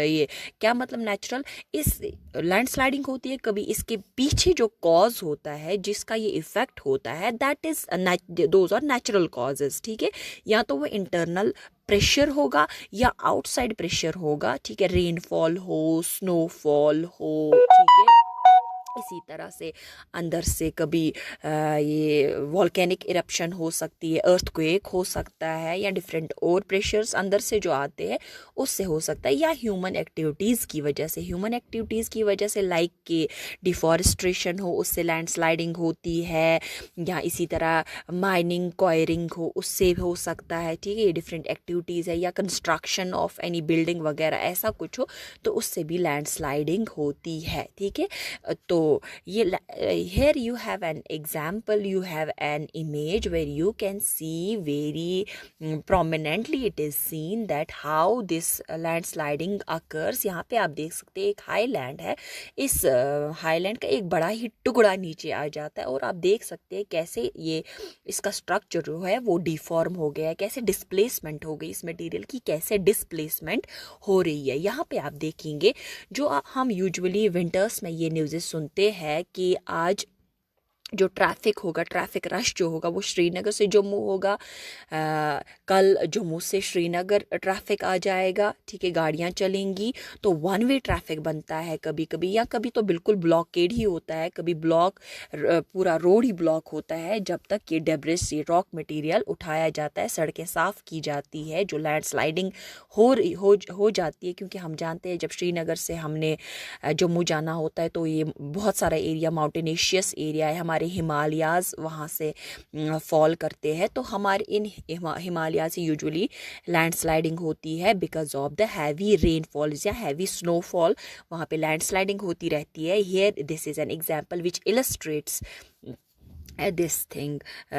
ये क्या मतलब नेचुरल, इस लैंडस्लाइडिंग होती है कभी इसके पीछे जो कॉज होता है जिसका ये इफेक्ट होता है, that is those are natural causes, ठीक है। या तो वो इंटरनल प्रेशर होगा या आउटसाइड प्रेशर होगा, ठीक है, रेनफॉल हो, स्नोफॉल हो, ठीक है। इसी तरह से अंदर से कभी ये वॉल्केनिक इरप्शन हो सकती है, अर्थक्वेक हो सकता है, या डिफरेंट और प्रेशर्स अंदर से जो आते हैं उससे हो सकता है, या ह्यूमन एक्टिविटीज़ की वजह से, लाइक कि डिफॉरेस्ट्रेशन हो उससे लैंडस्लाइडिंग होती है, या इसी तरह माइनिंग क्वायरिंग हो उससे हो सकता है, ठीक है। ये डिफरेंट एक्टिविटीज़ है, या कंस्ट्रक्शन ऑफ एनी बिल्डिंग वगैरह ऐसा कुछ हो तो उससे भी लैंडस्लाइडिंग होती है, ठीक है। तो ये here you have an example, you have an image where you can see very prominently it is seen that how this landsliding occurs। यहाँ पे आप देख सकते हैं एक हाईलैंड है, इस हाईलैंड का एक बड़ा ही टुकड़ा नीचे आ जाता है और आप देख सकते हैं कैसे ये इसका स्ट्रक्चर जो है वो डिफॉर्म हो गया है, कैसे डिस्प्लेसमेंट हो गई इस मटेरियल की, कैसे डिस्प्लेसमेंट हो रही है। यहाँ पे आप देखेंगे जो हम यूजुअली विंटर्स में ये न्यूज़ सुनते हैं कि आज जो ट्रैफिक होगा, ट्रैफिक रश जो होगा वो श्रीनगर से जम्मू होगा, कल जम्मू से श्रीनगर ट्रैफिक आ जाएगा, ठीक है, गाड़ियाँ चलेंगी, तो वन वे ट्रैफिक बनता है कभी कभी, या कभी तो बिल्कुल ब्लॉकेड ही होता है, कभी पूरा रोड ही ब्लॉक होता है जब तक ये डेब्रिस, ये रॉक मटेरियल उठाया जाता है, सड़कें साफ़ की जाती है, जो लैंडस्लाइडिंग हो जाती है। क्योंकि हम जानते हैं जब श्रीनगर से हमने जम्मू जाना होता है तो ये बहुत सारा एरिया माउंटेनेशियस एरिया है, हमारे हिमालयाज़ वहाँ से फॉल करते हैं, तो हमारे इन हिमालया से यूजुअली लैंडस्लाइडिंग होती है because of the heavy rainfall या हैवी स्नोफॉल, वहाँ पे लैंडस्लाइडिंग होती रहती है। Here this is an example which illustrates this thing,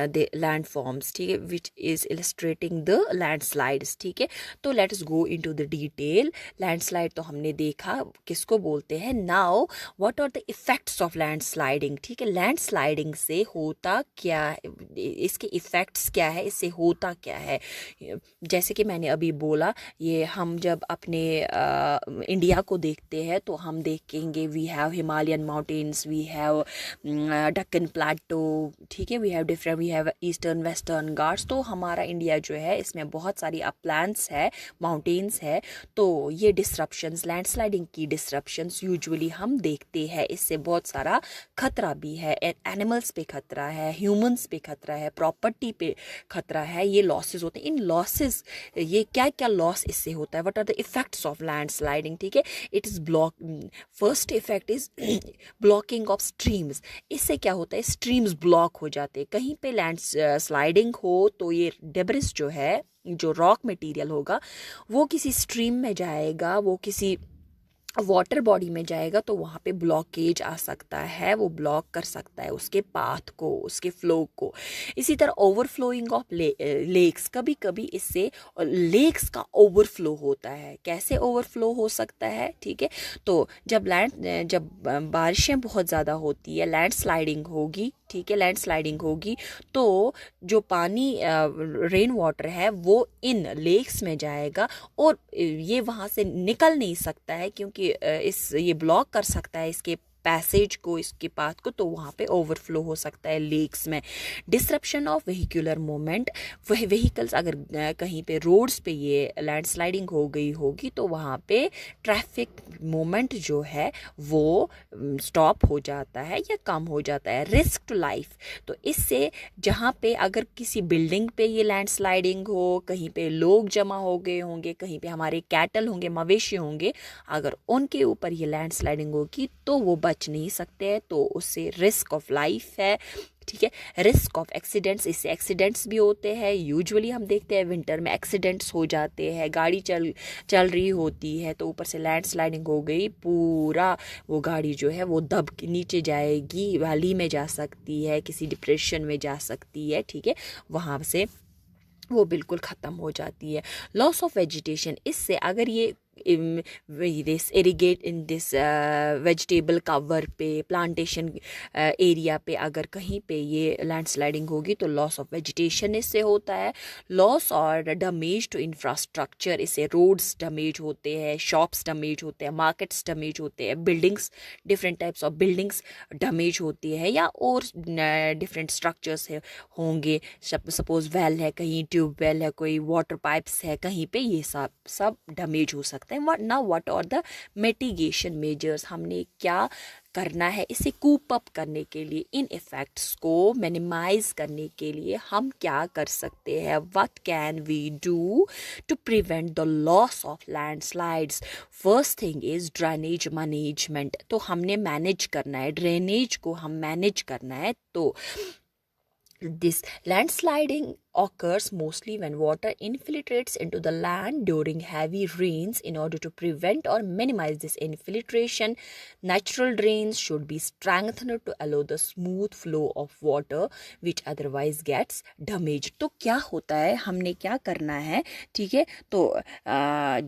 the landforms, ठीक है, which is illustrating the landslides, ठीक है। तो let us go into the detail। Landslide तो हमने देखा किसको बोलते हैं। now what are the effects of landsliding, ठीक है, लैंडस्लाइडिंग से होता क्या है, इसके इफ़ेक्ट्स क्या है, इससे होता क्या है। जैसे कि मैंने अभी बोला, ये हम जब अपने इंडिया को देखते हैं तो हम देखेंगे we have Himalayan mountains, we have Deccan plateau, ठीक है, we have eastern western ghats. तो हमारा इंडिया जो है इसमें बहुत सारी अपलैंड्स है, माउंटेन्स है, तो ये डिस्रप्शंस, लैंडस्लाइडिंग की डिस्रप्शंस यूजुअली हम देखते हैं। इससे बहुत सारा खतरा भी है, एनिमल्स पे खतरा है, ह्यूमंस पे खतरा है, प्रॉपर्टी पे खतरा है, ये लॉसेस होते हैं। इन लॉसेस, ये क्या क्या लॉस इससे होता है, what are the effects of landsliding, ठीक है। It is first effect is blocking of streams. इससे क्या होता है, स्ट्रीम्स ब्लॉक हो जाते हैं। कहीं पे लैंड स्लाइडिंग हो तो ये डेब्रिस जो है, जो रॉक मटेरियल होगा वो किसी स्ट्रीम में जाएगा, वो किसी वाटर बॉडी में जाएगा, तो वहाँ पे ब्लॉकेज आ सकता है, वो ब्लॉक कर सकता है उसके पाथ को, उसके फ्लो को। इसी तरह ओवरफ्लोइंग ऑफ लेक्स, कभी कभी इससे लेक्स का ओवरफ्लो होता है। कैसे ओवरफ्लो हो सकता है, ठीक है, तो जब बारिशें बहुत ज़्यादा होती है, लैंडस्लाइडिंग होगी, ठीक है, लैंडस्लाइडिंग होगी तो जो पानी रेन वाटर है वो इन लेक्स में जाएगा और ये वहाँ से निकल नहीं सकता है, क्योंकि ये ब्लॉक कर सकता है इसके पैसेज को, इसके पाथ को, तो वहाँ पे ओवरफ्लो हो सकता है लेक्स में। डिसरप्शन ऑफ वेहिकुलर मूवमेंट, वह व्हीकल्स अगर कहीं पे रोड्स पे ये लैंडस्लाइडिंग हो गई होगी तो वहाँ पे ट्रैफिक मूवमेंट जो है वो स्टॉप हो जाता है या कम हो जाता है। रिस्क टू लाइफ, तो इससे जहाँ पे अगर किसी बिल्डिंग पे ये लैंडस्लाइडिंग हो, कहीं पे लोग जमा हो गए होंगे, कहीं पे हमारे कैटल होंगे, मवेशी होंगे, अगर उनके ऊपर ये लैंडस्लाइडिंग होगी तो वो बच नहीं सकते हैं, तो उससे रिस्क ऑफ लाइफ है, ठीक है। रिस्क ऑफ एक्सीडेंट्स, इससे एक्सीडेंट्स भी होते हैं। यूजुअली हम देखते हैं विंटर में एक्सीडेंट्स हो जाते हैं, गाड़ी चल रही होती है तो ऊपर से लैंडस्लाइडिंग हो गई, पूरा वो गाड़ी जो है वो दब के नीचे जाएगी, वैली में जा सकती है, किसी डिप्रेशन में जा सकती है, ठीक है, वहाँ से वो बिल्कुल ख़त्म हो जाती है। लॉस ऑफ वेजिटेशन, इससे अगर ये this irrigate in this vegetable cover पे, प्लांटेशन एरिया पे अगर कहीं पे ये लैंडस्लाइडिंग होगी तो लॉस ऑफ वेजिटेशन इससे होता है, लॉस और डैमेज टू इंफ्रास्ट्रक्चर, इससे रोड्स डैमेज होते हैं, शॉप्स डैमेज होते हैं, मार्केट्स डैमेज होते हैं, buildings, different types of buildings damage होती है, या और डिफरेंट स्ट्रक्चर्स है होंगे, सपोज वेल है कहीं, ट्यूबवेल है, कोई वाटर पाइप्स है कहीं पे, ये सब डैमेज हो सकते हैं। What are the mitigation measures, हमने क्या करना है इसे कूप अप करने के लिए, इन इफ़ेक्ट्स को मिनिमाइज करने के लिए हम क्या कर सकते हैं, what can we do to prevent the loss of landslides. First thing is drainage management, तो हमने मैनेज करना है, ड्रेनेज को हम मैनेज करना है। तो this landsliding occurs mostly when water infiltrates into the land during heavy rains. In order to prevent or minimize this infiltration, natural drains should be strengthened to allow the smooth flow of water which otherwise gets damaged. तो क्या होता है, हमने क्या करना है, ठीक है, तो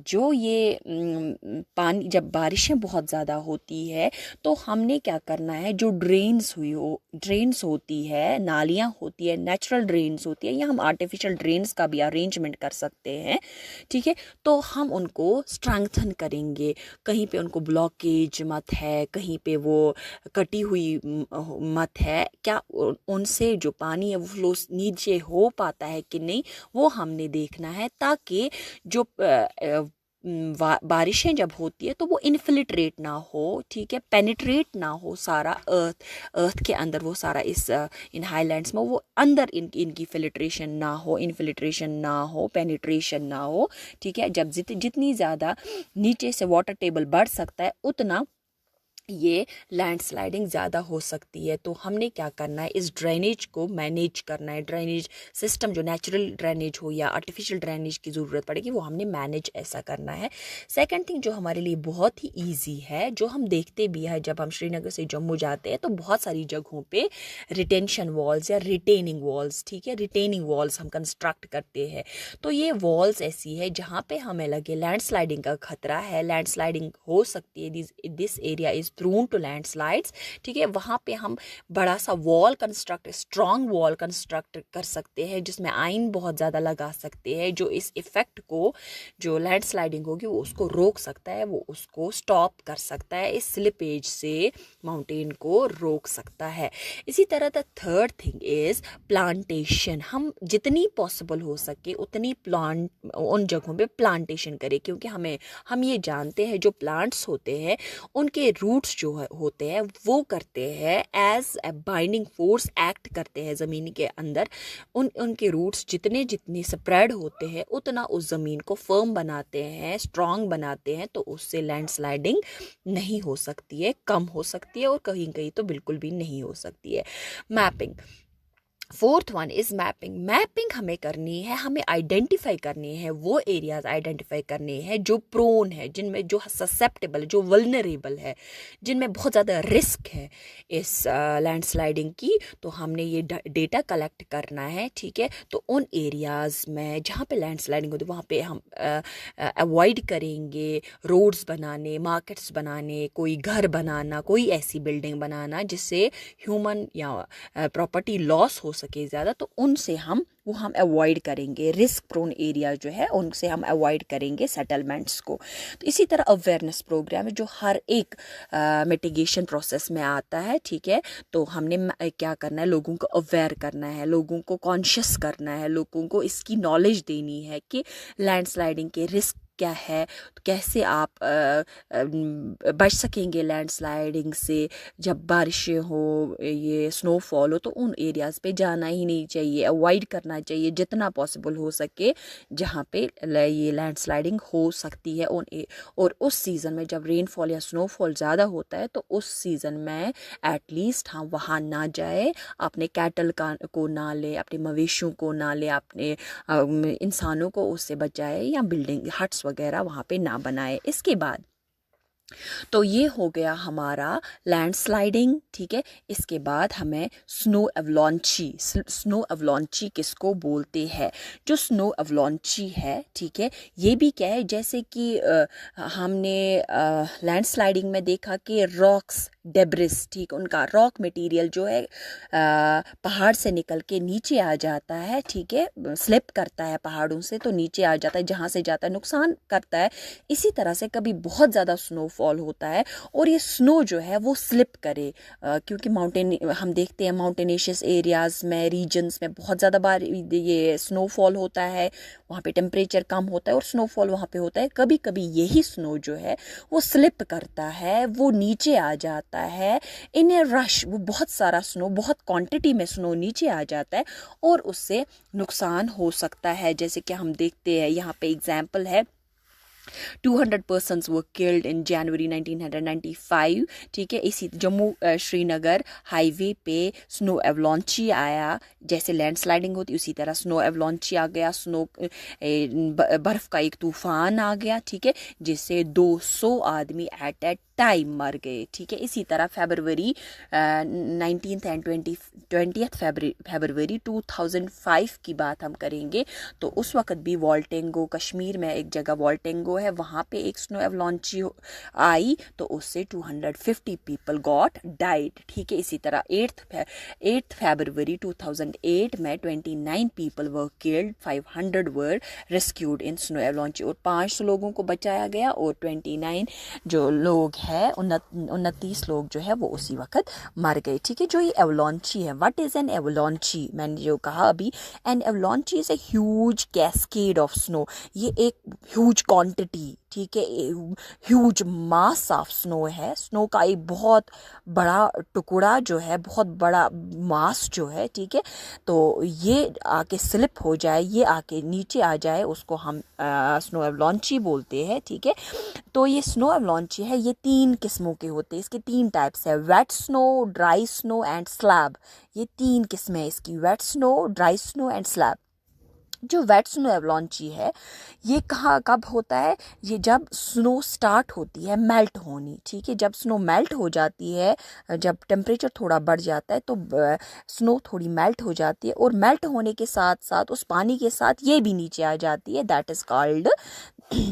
जो ये पानी, जब बारिशें बहुत ज़्यादा होती है तो हमने क्या करना है, जो ड्रेन्स होती है, नालियाँ होती है, नेचुरल ड्रेन्स होती है, या हम आर्टिफिशियल ड्रेन्स का भी अरेंजमेंट कर सकते हैं, ठीक है, तो हम उनको स्ट्रेंथन करेंगे। कहीं पे उनको ब्लॉकेज मत है, कहीं पे वो कटी हुई मत है, क्या उनसे जो पानी है वो फ्लो नीचे हो पाता है कि नहीं, वो हमने देखना है, ताकि जो बारिशें जब होती है तो वो इन्फिल्ट्रेट ना हो, ठीक है, पेनिट्रेट ना हो सारा अर्थ के अंदर, वो सारा इस इन हाईलैंड्स में वो अंदर इनकी फिल्ट्रेशन ना हो, इन्फिल्ट्रेशन ना हो, पेनिट्रेशन ना हो, ठीक है। जब जितनी ज़्यादा नीचे से वाटर टेबल बढ़ सकता है उतना ये लैंडस्लाइडिंग ज़्यादा हो सकती है। तो हमने क्या करना है, इस ड्रेनेज को मैनेज करना है, ड्रेनेज सिस्टम जो नेचुरल ड्रेनेज हो या आर्टिफिशियल ड्रेनेज की ज़रूरत पड़ेगी वो हमने मैनेज ऐसा करना है। सेकंड थिंग जो हमारे लिए बहुत ही ईजी है, जो हम देखते भी है जब हम श्रीनगर से जम्मू जाते हैं तो बहुत सारी जगहों पे रिटेंशन वॉल्स या रिटेनिंग वॉल्स, ठीक है, रिटेनिंग वॉल्स हम कंस्ट्रक्ट करते हैं। तो ये वॉल्स ऐसी है जहाँ पे हमें लगे लैंडस्लाइडिंग का खतरा है, लैंडस्लाइडिंग हो सकती है, this area is prone to landslides, ठीक है, वहाँ पे हम बड़ा सा wall construct, strong wall construct कर सकते हैं, जिसमें आयन बहुत ज़्यादा लगा सकते हैं, जो इस इफ़ेक्ट को, जो लैंडस्लाइडिंग होगी वो उसको रोक सकता है, वो उसको स्टॉप कर सकता है, इस स्लिपेज से माउंटेन को रोक सकता है। इसी तरह the third thing is plantation, हम जितनी पॉसिबल हो सके उतनी उन जगहों पे प्लांटेशन करें, क्योंकि हम ये जानते हैं जो प्लांट्स होते हैं उनके रूट्स जो होते हैं वो करते हैं as a binding force, act करते हैं ज़मीन के अंदर। उनके रूट्स जितने स्प्रेड होते हैं उतना उस ज़मीन को फर्म बनाते हैं, स्ट्रॉन्ग बनाते हैं, तो उससे लैंडस्लाइडिंग नहीं हो सकती है, कम हो सकती है, और कहीं कहीं तो बिल्कुल भी नहीं हो सकती है। Mapping, fourth one is mapping हमें करनी है, हमें आइडेंटिफाई करनी है, वो एरियाज आइडेंटिफाई करने हैं जो प्रोन है, जिनमें जो ससेप्टेबल, जो वल्नरेबल है, जिनमें बहुत ज़्यादा रिस्क है इस लैंडस्लाइडिंग की। तो हमने ये डेटा कलेक्ट करना है, ठीक है। तो उन एरियाज़ में जहाँ पे लैंडस्लाइडिंग होती है वहाँ पे हम अवॉइड करेंगे रोड्स बनाने, मार्केट्स बनाने, कोई घर बनाना, कोई ऐसी बिल्डिंग बनाना जिससे ह्यूमन या प्रॉपर्टी लॉस हो सके ज़्यादा, तो उनसे हम अवॉइड करेंगे। रिस्क प्रोन एरिया जो है उनसे हम अवॉइड करेंगे सेटलमेंट्स को। तो इसी तरह अवेयरनेस प्रोग्राम है जो हर एक मिटिगेशन प्रोसेस में आता है, ठीक है। तो हमने क्या करना है, लोगों को अवेयर करना है, लोगों को कॉन्शियस करना है, लोगों को इसकी नॉलेज देनी है कि लैंडस्लाइडिंग के रिस्क क्या है, तो कैसे आप बच सकेंगे लैंडस्लाइडिंग से। जब बारिशें हो, ये स्नोफॉल हो, तो उन एरियाज़ पे जाना ही नहीं चाहिए, अवॉइड करना चाहिए जितना पॉसिबल हो सके जहाँ पे ये लैंडस्लाइडिंग हो सकती है। और उस सीज़न में जब रेनफॉल या स्नोफॉल ज़्यादा होता है तो उस सीज़न में एटलीस्ट हम वहाँ ना जाए, अपने कैटल को ना ले, अपने मवेशियों को ना ले, अपने इंसानों को उससे बचाए, या बिल्डिंग हट्स वगैरह वहाँ पे ना बनाए। इसके बाद तो ये हो गया हमारा लैंडस्लाइडिंग, ठीक है। इसके बाद हमें स्नो एवलॉन्ची, स्नो एवलॉन्ची किसको बोलते हैं? जो स्नो एवलॉन्ची है, ठीक है, ये भी क्या है, जैसे कि हमने लैंडस्लाइडिंग में देखा कि रॉक्स डेब्रिस, ठीक, उनका रॉक मटेरियल जो है पहाड़ से निकल के नीचे आ जाता है, ठीक है, स्लिप करता है पहाड़ों से तो नीचे आ जाता है, जहाँ से जाता है नुकसान करता है। इसी तरह से कभी बहुत ज़्यादा स्नोफॉल होता है और ये स्नो जो है वो स्लिप करे, क्योंकि माउंटेन, हम देखते हैं माउंटेनिशियस एरियाज़ में, रीजन्स में बहुत ज़्यादा बार ये स्नोफॉल होता है, वहाँ पे टेम्परेचर कम होता है और स्नोफॉल वहाँ पे होता है। कभी कभी यही स्नो जो है वो स्लिप करता है, वो नीचे आ जाता है इन ए रश, वो बहुत सारा स्नो, बहुत क्वांटिटी में स्नो नीचे आ जाता है और उससे नुकसान हो सकता है। जैसे कि हम देखते हैं यहाँ पे एग्जाम्पल है, 200 persons were killed in January 1995, ठीक है। इसी जम्मू श्रीनगर हाईवे पे स्नो एवलॉन्ची आया, जैसे लैंडस्लाइडिंग होती उसी तरह स्नो एवलॉन्ची आ गया, स्नो बर्फ का एक तूफान आ गया, ठीक है, जिससे 200 आदमी एट ए टाइम मर गए, ठीक है। इसी तरह फरवरी 19th एंड 20th फरवरी 2005 की बात हम करेंगे तो उस वक्त भी वॉल्टेंगो, कश्मीर में एक जगह वॉल्टेंगो है, वहाँ पे एक स्नो एवलॉन्ची आई तो उससे 250 पीपल गॉट डाइड, ठीक है। इसी तरह 8th फरवरी 2008 में 29 people were killed, 500 were rescued in snow avalanche, और 500 लोगों को बचाया गया और 29 जो लोग हैं, 29 लोग जो है वो उसी वक्त मर गए, ठीक है। जो ये एवलॉन्ची है, व्हाट इज एन एवलॉन्ची, मैंने जो कहा अभी, an avalanche is a huge cascade of snow, ये एक ह्यूज क्वांटिटी, ठीक है, ह्यूज मास ऑफ स्नो है, स्नो का एक बहुत बड़ा टुकड़ा जो है, बहुत बड़ा मास जो है, ठीक है। तो ये आके स्लिप हो जाए, ये आके नीचे आ जाए, उसको हम स्नो एवलॉन्ची बोलते हैं, ठीक है। तो ये स्नो एवलॉन्ची है, ये 3 किस्मों के होते हैं, इसके 3 टाइप्स है, wet snow, dry snow and slab, ये 3 किस्में हैं इसकी, wet snow, dry snow and slab. जो वेट स्नो एवलॉन्ची है ये कहाँ कब होता है, ये जब स्नो स्टार्ट होती है मेल्ट होनी, ठीक है, जब स्नो मेल्ट हो जाती है, जब टेम्परेचर थोड़ा बढ़ जाता है तो स्नो थोड़ी मेल्ट हो जाती है और मेल्ट होने के साथ साथ उस पानी के साथ ये भी नीचे आ जाती है, दैट इज़ कॉल्ड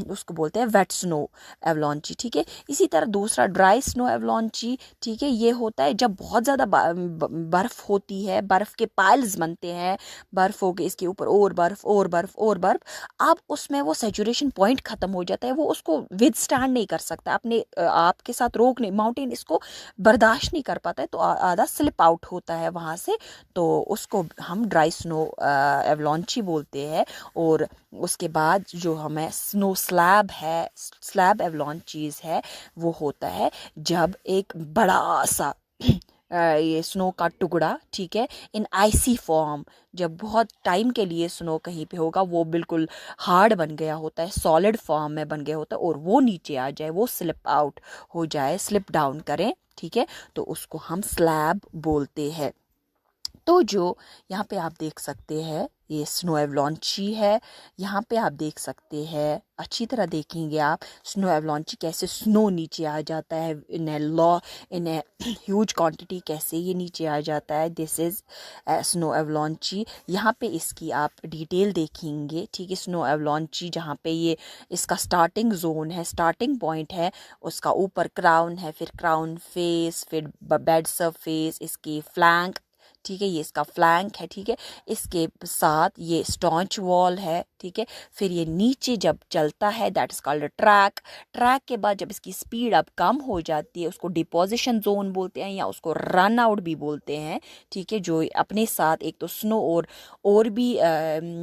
उसको बोलते हैं वेट स्नो एवलॉन्ची, ठीक है। इसी तरह दूसरा ड्राई स्नो एवलॉन्ची, ठीक है, ये होता है जब बहुत ज़्यादा बर्फ़ होती है, बर्फ़ के पाइल्स बनते हैं, बर्फ़ हो गई, इसके ऊपर और बर्फ़ और बर्फ़ और बर्फ़, अब उसमें वो सैचुरेशन पॉइंट ख़त्म हो जाता है, वो उसको विदस्टैंड नहीं कर सकता, अपने आप के साथ रोक नहीं, माउंटेन इसको बर्दाश्त नहीं कर पाता है, तो आधा स्लिप आउट होता है वहाँ से, तो उसको हम ड्राई स्नो एवलॉन्ची बोलते हैं। और उसके बाद जो हमें स्नो स्लैब है, स्लैब एवलॉन्चीज है, वो होता है जब एक बड़ा सा ये स्नो का टुकड़ा, ठीक है, इन आइसी फॉर्म, जब बहुत टाइम के लिए स्नो कहीं पे होगा वो बिल्कुल हार्ड बन गया होता है, सॉलिड फॉर्म में बन गया होता है और वो नीचे आ जाए, वो स्लिप आउट हो जाए, स्लिप डाउन करें, ठीक है, तो उसको हम स्लैब बोलते हैं। तो जो यहाँ पे आप देख सकते हैं ये स्नो एवलॉन्ची है, यहाँ पे आप देख सकते हैं, अच्छी तरह देखेंगे आप स्नो एवलॉन्ची कैसे स्नो नीचे आ जाता है इन ए ह्यूज क्वांटिटी, कैसे ये नीचे आ जाता है, दिस इज़ स्नो एवलॉन्ची। यहाँ पे इसकी आप डिटेल देखेंगे, ठीक है, स्नो एवलॉन्ची जहाँ पे ये इसका स्टार्टिंग जोन है, स्टार्टिंग पॉइंट है, उसका ऊपर क्राउन है, फिर क्राउन फेस, फिर बेड सरफेस, इसकी फ्लैंक, ठीक है, ये इसका फ्लैंक है, ठीक है, इसके साथ ये स्टॉन्च वॉल है, ठीक है, फिर ये नीचे जब चलता है that is called track, track के बाद जब इसकी स्पीड अब कम हो जाती है उसको डिपोजिशन जोन बोलते हैं या उसको रन आउट भी बोलते हैं, ठीक है, जो अपने साथ एक तो स्नो और भी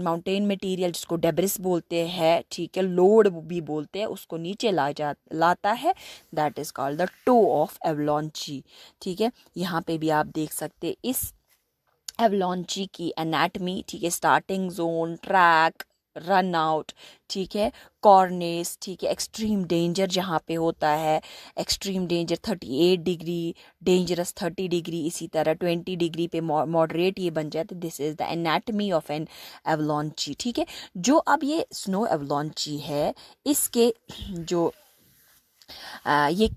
माउंटेन मटेरियल जिसको डेब्रिस बोलते हैं, ठीक है, लोड भी बोलते हैं, उसको नीचे लाता है, that is called the toe of avalanche, ठीक है। यहाँ पे भी आप देख सकते हैं इस एवलॉन्ची की एनाटमी, ठीक है, starting zone, track, run out, ठीक है, कॉर्नेस, ठीक है, एक्सट्रीम डेंजर जहाँ पे होता है, extreme danger 38 degree, dangerous 30 degree, इसी तरह 20 डिग्री पे मॉडरेट ये बन जाता है, this is the anatomy of an avalanche, ठीक है। जो अब ये स्नो एवलॉन्ची है इसके जो ये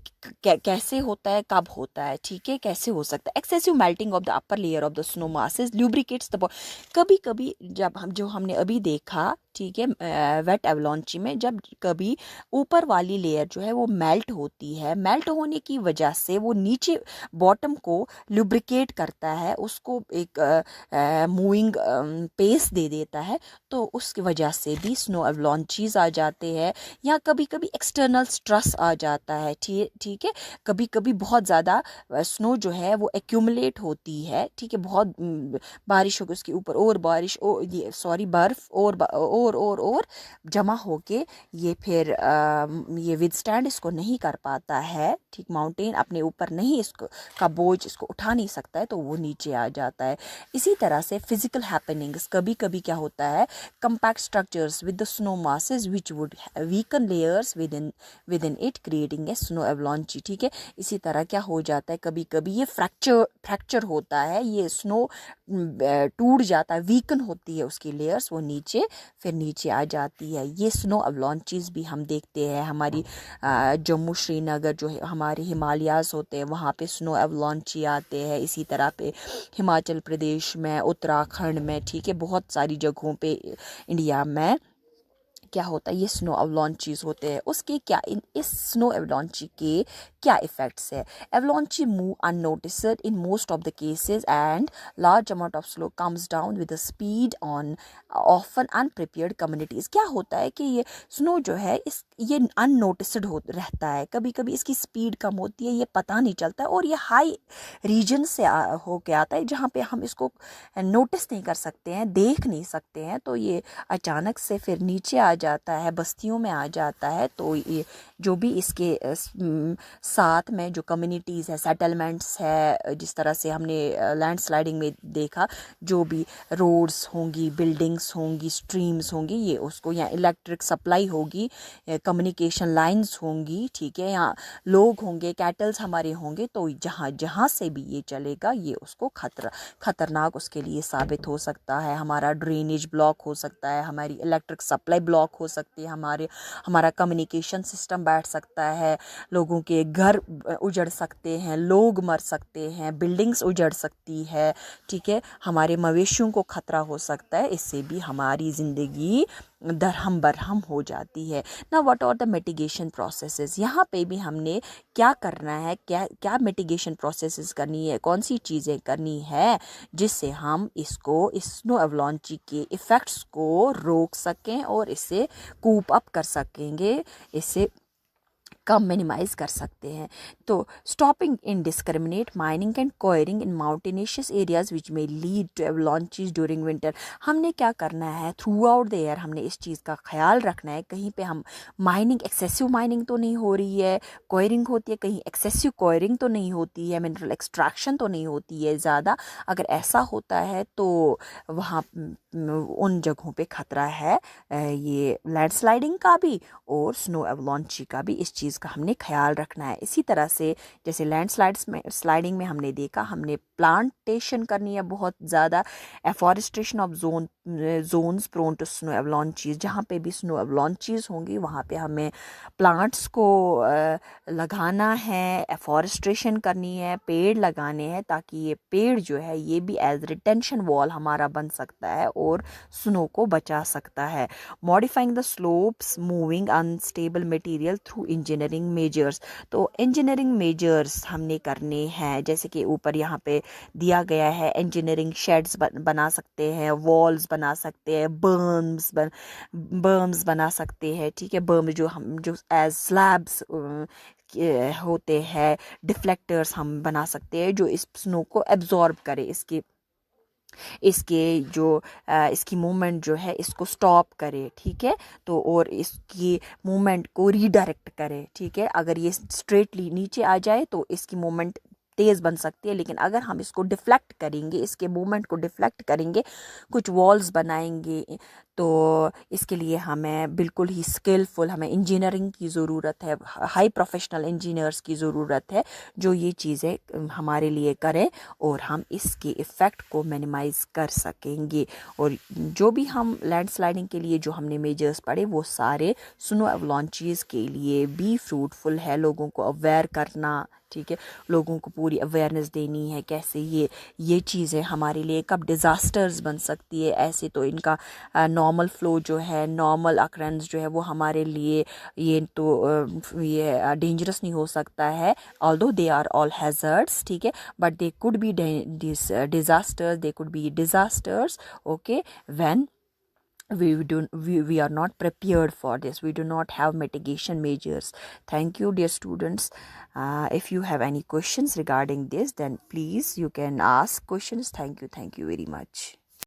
कैसे होता है, कब होता है, ठीक है, कैसे हो सकता है। Excessive melting of the upper layer of the snow masses lubricates the, कभी कभी जब हम जो हमने अभी देखा, ठीक है, वेट एवलांची में जब कभी ऊपर वाली लेयर जो है वो मेल्ट होती है, मेल्ट होने की वजह से वो नीचे बॉटम को लुब्रिकेट करता है, उसको एक मूविंग पेस दे देता है, तो उसकी वजह से भी स्नो एवलांचीज आ जाते हैं। या कभी कभी एक्सटर्नल स्ट्रेस आ जाता है, ठीक है, कभी कभी बहुत ज़्यादा स्नो जो है वो एक्यूमुलेट होती है, ठीक है, बहुत बारिश होगी उसके ऊपर, और बारिश ये सॉरी बर्फ़ और जमा होके ये फिर ये विदस्टैंड इसको नहीं कर पाता है, ठीक, माउंटेन अपने ऊपर नहीं इसको का बोझ इसको उठा नहीं सकता है, तो वो नीचे आ जाता है। इसी तरह से फिजिकल हैपनिंग्स, कभी कभी क्या होता है, compact structures with the snow masses which would weaken layers within it creating a snow avalanche, ठीक है। इसी तरह क्या हो जाता है, कभी कभी ये फ्रैक्चर होता है, ये स्नो टूट जाता है, वीकन होती है उसकी लेयर्स, वो नीचे फिर नीचे आ जाती है। ये स्नो अवलॉन्चेस भी हम देखते हैं हमारी जम्मू श्रीनगर जो है हमारे हिमालयाज़ होते हैं, वहाँ पे स्नो अवलॉन्ची आते हैं। इसी तरह पे हिमाचल प्रदेश में, उत्तराखंड में, ठीक है, बहुत सारी जगहों पे इंडिया में क्या होता है, ये स्नो अवलॉन्चीज होते हैं। उसके क्या इस स्नो अवलॉन्ची के क्या इफेक्ट्स है। Avalanche move unnoticed in most of the cases and large amount of snow comes down with the speed on often unprepared communities. क्या होता है कि ये स्नो जो है ये अननोटिस्ड हो रहता है, कभी कभी इसकी स्पीड कम होती है, ये पता नहीं चलता है, और ये हाई रीजन से हो के आता है जहाँ पे हम इसको नोटिस नहीं कर सकते हैं, देख नहीं सकते हैं, तो ये अचानक से फिर नीचे आ जाता है, बस्तियों में आ जाता है। तो ये जो भी इसके साथ में जो कम्युनिटीज़ है, सेटलमेंट्स है, जिस तरह से हमने लैंडस्लाइडिंग में देखा, जो भी रोड्स होंगी, बिल्डिंग्स होंगी, स्ट्रीम्स होंगी, ये उसको, या इलेक्ट्रिक सप्लाई होगी, कम्युनिकेशन लाइंस होंगी, ठीक है, या लोग होंगे, कैटल्स हमारे होंगे, तो जहाँ जहाँ से भी ये चलेगा ये उसको खतरनाक उसके लिए साबित हो सकता है। हमारा ड्रेनेज ब्लॉक हो सकता है, हमारी इलेक्ट्रिक सप्लाई ब्लॉक हो सकती है, हमारा कम्युनिकेशन सिस्टम बैठ सकता है, लोगों के घर उजड़ सकते हैं, लोग मर सकते हैं, बिल्डिंग्स उजड़ सकती है, ठीक है, हमारे मवेशियों को खतरा हो सकता है, इससे भी हमारी ज़िंदगी दरहम बरहम हो जाती है ना। What are the mitigation processes, यहाँ पे भी हमने क्या करना है, क्या क्या मिटिगेशन प्रोसेसेस करनी है, कौन सी चीज़ें करनी है जिससे हम इसको, इस स्नो अवलॉन्ची के इफ़ेक्ट्स को रोक सकें और इसे कूप अप कर सकेंगे, इसे कम मिनिमाइज कर सकते हैं। तो stopping indiscriminate mining and quarrying in mountainous areas which may lead to avalanches during winter. हमने क्या करना है, थ्रू आउट द ईयर हमने इस चीज़ का ख्याल रखना है, कहीं पे हम माइनिंग, एक्सेसिव माइनिंग तो नहीं हो रही है, क्वायरिंग होती है, कहीं एक्सेसिव क्वायरिंग तो नहीं होती है, मिनरल एक्सट्रैक्शन तो नहीं होती है ज़्यादा। अगर ऐसा होता है तो वहाँ उन जगहों पे खतरा है ये लैंडस्लाइडिंग का भी और स्नो अवलॉन्ची का भी, इस चीज़ का हमने ख्याल रखना है। इसी तरह से जैसे स्लाइडिंग में हमने देखा, हमने प्लांटेशन करनी है बहुत ज़्यादा, afforestation of zones prone to snow avalanches, जहाँ पे भी स्नो अवलॉन्चीज होंगी वहाँ पे हमें प्लांट्स को लगाना है, एफॉरेस्टेशन करनी है, पेड़ लगाने हैं, ताकि ये पेड़ जो है ये भी एज रिटेंशन वॉल हमारा बन सकता है और स्नो को बचा सकता है। Modifying the slopes, moving unstable material through engineering measures. तो इंजीनियरिंग मेजर्स हमने करने हैं, जैसे कि ऊपर यहाँ पे दिया गया है, इंजीनियरिंग शेड्स बना सकते हैं, वॉल्स बना सकते हैं, बर्म्स बना सकते हैं, ठीक है, बर्म जो एज स्लैब्स होते हैं, डिफ्लेक्टर्स हम बना सकते हैं जो इस स्नो को एब्जॉर्ब करे, इसके जो इसकी मूवमेंट जो है इसको स्टॉप करे, ठीक है, तो और इसकी मूवमेंट को रीडायरेक्ट करे, ठीक है। अगर ये स्ट्रेटली नीचे आ जाए तो इसकी मूवमेंट तेज़ बन सकती है, लेकिन अगर हम इसको डिफ्लेक्ट करेंगे, इसके मूवमेंट को डिफ्लेक्ट करेंगे, कुछ वॉल्स बनाएंगे, तो इसके लिए हमें बिल्कुल ही स्किलफुल, हमें इंजीनियरिंग की ज़रूरत है, हाई प्रोफेशनल इंजीनियर्स की ज़रूरत है जो ये चीज़ें हमारे लिए करें और हम इसके इफ़ेक्ट को मिनिमाइज़ कर सकेंगे। और जो भी हम लैंडस्लाइडिंग के लिए जो हमने मेजर्स पढ़े वो सारे स्नो अवलांचेस के लिए भी फ्रूटफुल है। लोगों को अवेयर करना, ठीक है, लोगों को पूरी अवेयरनेस देनी है कैसे ये चीज़ें हमारे लिए कब डिज़ास्टर्स बन सकती है। ऐसे तो इनका नॉर्मल फ्लो जो है, नॉर्मल अकरेंस जो है वो हमारे लिए ये तो ये डेंजरस नहीं हो सकता है, although they are all hazards, ठीक है, but they could be disasters, they could be disasters, okay, when we are not prepared for this, we do not have mitigation measures. Thank you, dear students. If you have any questions regarding this, then please you can ask questions. Thank you very much.